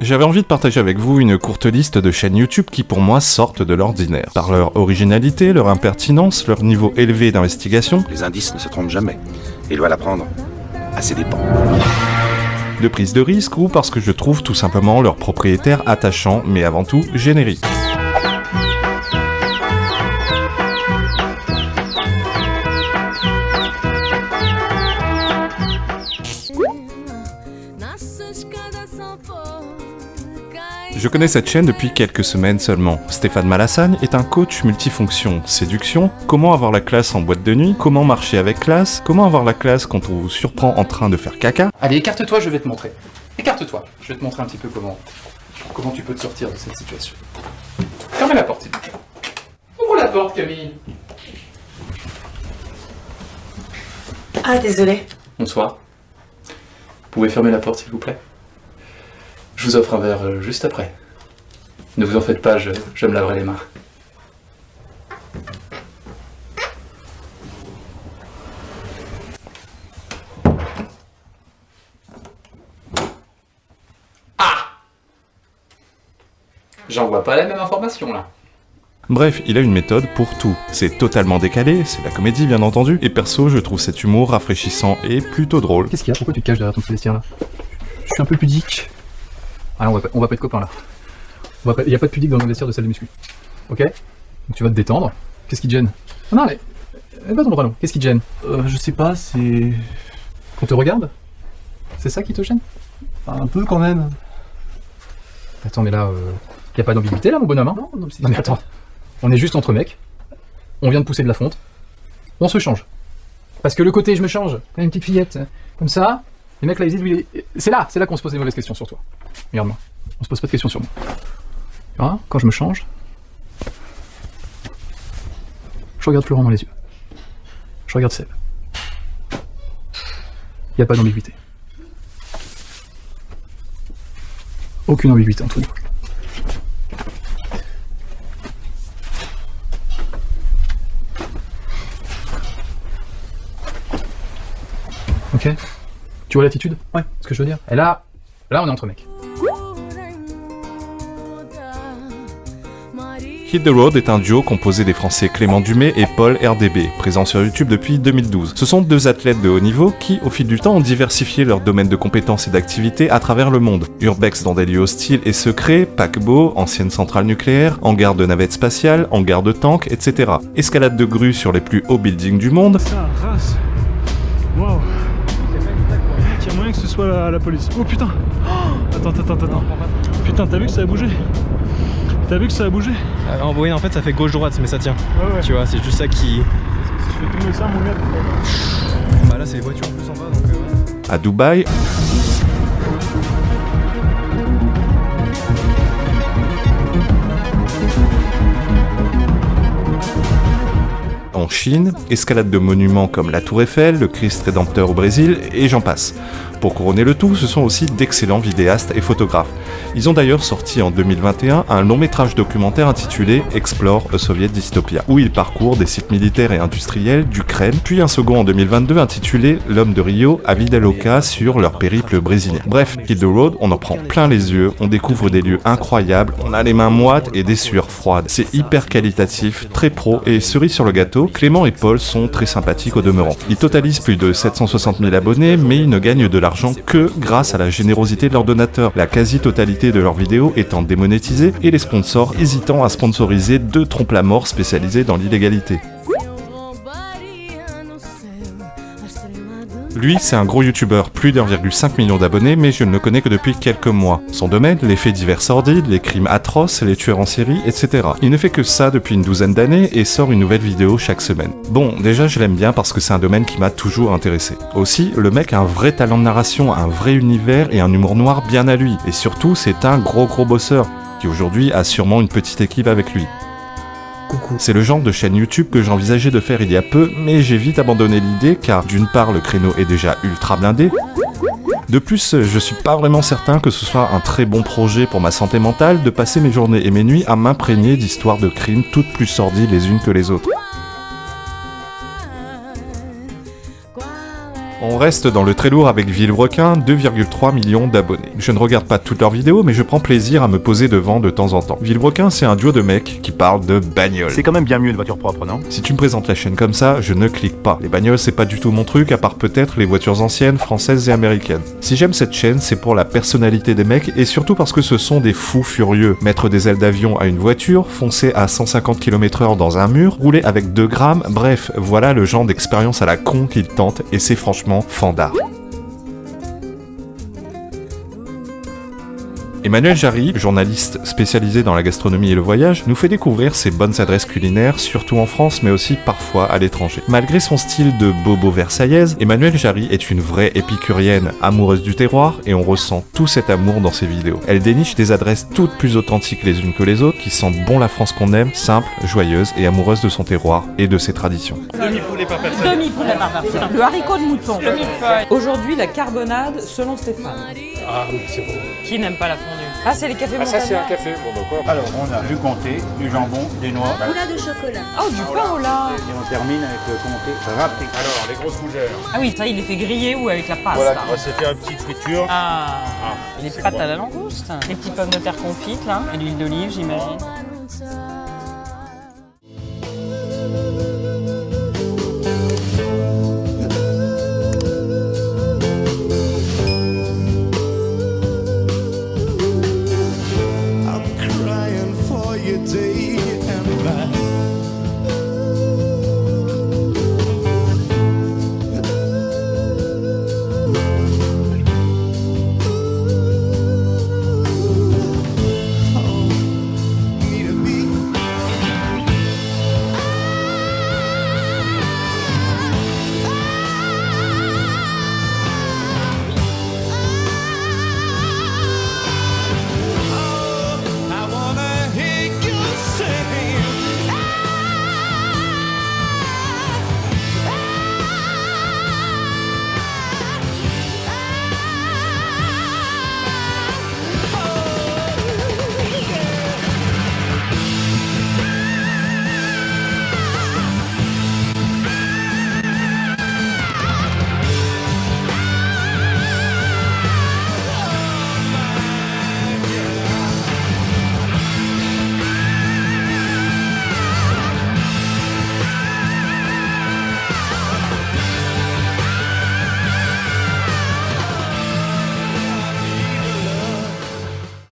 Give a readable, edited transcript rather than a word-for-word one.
J'avais envie de partager avec vous une courte liste de chaînes YouTube qui pour moi sortent de l'ordinaire. Par leur originalité, leur impertinence, leur niveau élevé d'investigation. Les indices ne se trompent jamais. Il doit l'apprendre à ses dépens. De prise de risque ou parce que je trouve tout simplement leur propriétaire attachant, mais avant tout générique. Je connais cette chaîne depuis quelques semaines seulement. Stéphane Malassagne est un coach multifonction. Séduction, comment avoir la classe en boîte de nuit, comment marcher avec classe, comment avoir la classe quand on vous surprend en train de faire caca. Allez, écarte-toi, je vais te montrer. Écarte-toi, je vais te montrer un petit peu comment tu peux te sortir de cette situation. Fermez la porte, s'il vous plaît. Ouvre la porte, Camille. Ah, désolé. Bonsoir. Vous pouvez fermer la porte, s'il vous plaît? Je vous offre un verre juste après. Ne vous en faites pas, je me laverai les mains. Ah! J'en vois pas la même information, là. Bref, il a une méthode pour tout. C'est totalement décalé, c'est la comédie bien entendu, et perso je trouve cet humour rafraîchissant et plutôt drôle. Qu'est-ce qu'il y a? Pourquoi tu te caches derrière ton Célestien, là? Je suis un peu pudique. Ah non, on va pas être copains là. Il n'y a pas de pudique dans le vestiaire de salle de muscu. Ok? Donc tu vas te détendre. Qu'est-ce qui te gêne? Ah non, mais pas ton pantalon. Qu'est-ce qui te gêne? Je sais pas, c'est... Qu'on te regarde? C'est ça qui te gêne? un peu quand même. Attends, mais là, y a pas d'ambiguïté là, mon bonhomme, hein? Non, Non mais attends, on est juste entre mecs. On vient de pousser de la fonte. On se change. Parce que le côté je me change, une petite fillette, comme ça, les mecs là ils disent, oui, c'est là qu'on se pose des mauvaises questions sur toi. Regarde-moi, on se pose pas de questions sur moi. Tu vois, quand je me change, je regarde Florent dans les yeux. Je regarde Seb. Il n'y a pas d'ambiguïté. Aucune ambiguïté entre nous. Ok? Tu vois l'attitude? Ouais, ce que je veux dire. Et là on est entre mecs. Hit the Road est un duo composé des Français Clément Dumais et Paul RDB, présents sur YouTube depuis 2012. Ce sont deux athlètes de haut niveau qui, au fil du temps, ont diversifié leur domaine de compétences et d'activités à travers le monde. Urbex dans des lieux hostiles et secrets, paquebots, anciennes centrales nucléaires, hangars de navettes spatiales, hangars de tanks, etc. Escalade de grues sur les plus hauts buildings du monde. Ça, race. Waouh. Il y a moyen que ce soit la police. Oh putain. Oh, attends. Putain, t'as vu que ça a bougé? T'as vu que ça a bougé? Oui, en fait ça fait gauche-droite, mais ça tient. Ouais. Tu vois, c'est juste ça qui... Si je fais tomber ça, mon gars. Bah là c'est les voitures plus en bas, donc... Ouais. À Dubaï, en Chine, escalade de monuments comme la Tour Eiffel, le Christ Rédempteur au Brésil, et j'en passe. Pour couronner le tout, ce sont aussi d'excellents vidéastes et photographes. Ils ont d'ailleurs sorti en 2021 un long métrage documentaire intitulé Explore a Soviet Dystopia, où ils parcourent des sites militaires et industriels d'Ukraine, puis un second en 2022 intitulé L'homme de Rio à Vida Louca sur leur périple brésilien. Bref, Hit the Road, on en prend plein les yeux, on découvre des lieux incroyables, on a les mains moites et des sueurs froides. C'est hyper qualitatif, très pro, et cerise sur le gâteau, Clément et Paul sont très sympathiques au demeurant. Ils totalisent plus de 760 000 abonnés, mais ils ne gagnent de l'argent que grâce à la générosité de leurs donateurs, la quasi-totalité de leurs vidéos étant démonétisée et les sponsors hésitant à sponsoriser deux trompe-la-mort spécialisés dans l'illégalité. Lui, c'est un gros youtubeur, plus d'1,5 million d'abonnés, mais je ne le connais que depuis quelques mois. Son domaine, les faits divers sordides, les crimes atroces, les tueurs en série, etc. Il ne fait que ça depuis une douzaine d'années et sort une nouvelle vidéo chaque semaine. Bon, déjà je l'aime bien parce que c'est un domaine qui m'a toujours intéressé. Aussi, le mec a un vrai talent de narration, un vrai univers et un humour noir bien à lui. Et surtout, c'est un gros bosseur, qui aujourd'hui a sûrement une petite équipe avec lui. C'est le genre de chaîne YouTube que j'envisageais de faire il y a peu, mais j'ai vite abandonné l'idée car d'une part le créneau est déjà ultra blindé, de plus je suis pas vraiment certain que ce soit un très bon projet pour ma santé mentale de passer mes journées et mes nuits à m'imprégner d'histoires de crimes toutes plus sordides les unes que les autres. On reste dans le très lourd avec Villebrequin, 2,3 millions d'abonnés. Je ne regarde pas toutes leurs vidéos, mais je prends plaisir à me poser devant de temps en temps. Villebrequin, c'est un duo de mecs qui parlent de bagnoles. C'est quand même bien mieux une voiture propre, non? Si tu me présentes la chaîne comme ça, je ne clique pas. Les bagnoles, c'est pas du tout mon truc, à part peut-être les voitures anciennes, françaises et américaines. Si j'aime cette chaîne, c'est pour la personnalité des mecs, et surtout parce que ce sont des fous furieux. Mettre des ailes d'avion à une voiture, foncer à 150 km/h dans un mur, rouler avec 2 grammes, bref, voilà le genre d'expérience à la con qu'ils tentent, et c'est franchement fandard. Emmanuel Jarry, journaliste spécialisé dans la gastronomie et le voyage, nous fait découvrir ses bonnes adresses culinaires, surtout en France, mais aussi parfois à l'étranger. Malgré son style de bobo versaillaise, Emmanuel Jarry est une vraie épicurienne, amoureuse du terroir, et on ressent tout cet amour dans ses vidéos. Elle déniche des adresses toutes plus authentiques les unes que les autres, qui sentent bon la France qu'on aime, simple, joyeuse et amoureuse de son terroir et de ses traditions. Demi-poulet par personne. Demi-poulet par personne. Le haricot de mouton. Le millefeuille. Aujourd'hui, la carbonade selon Stéphane. Ah oui, c'est bon. Qui n'aime pas la fondue? Ah, c'est les cafés Ah, ça, c'est montagnards. un café. Bon, d'accord. Alors, on a du comté, du jambon, des noix. Moulin de chocolat. Oh, du pain au lard. Et on termine avec le comté râpé. Alors, les grosses fougères. Ah oui, ça, il les fait griller ou avec la pâte. Voilà, là. on va se faire une petite friture. Ah, les c'est pâtes bon. à la langouste. Les petits pommes de terre confites, là. Et l'huile d'olive, j'imagine.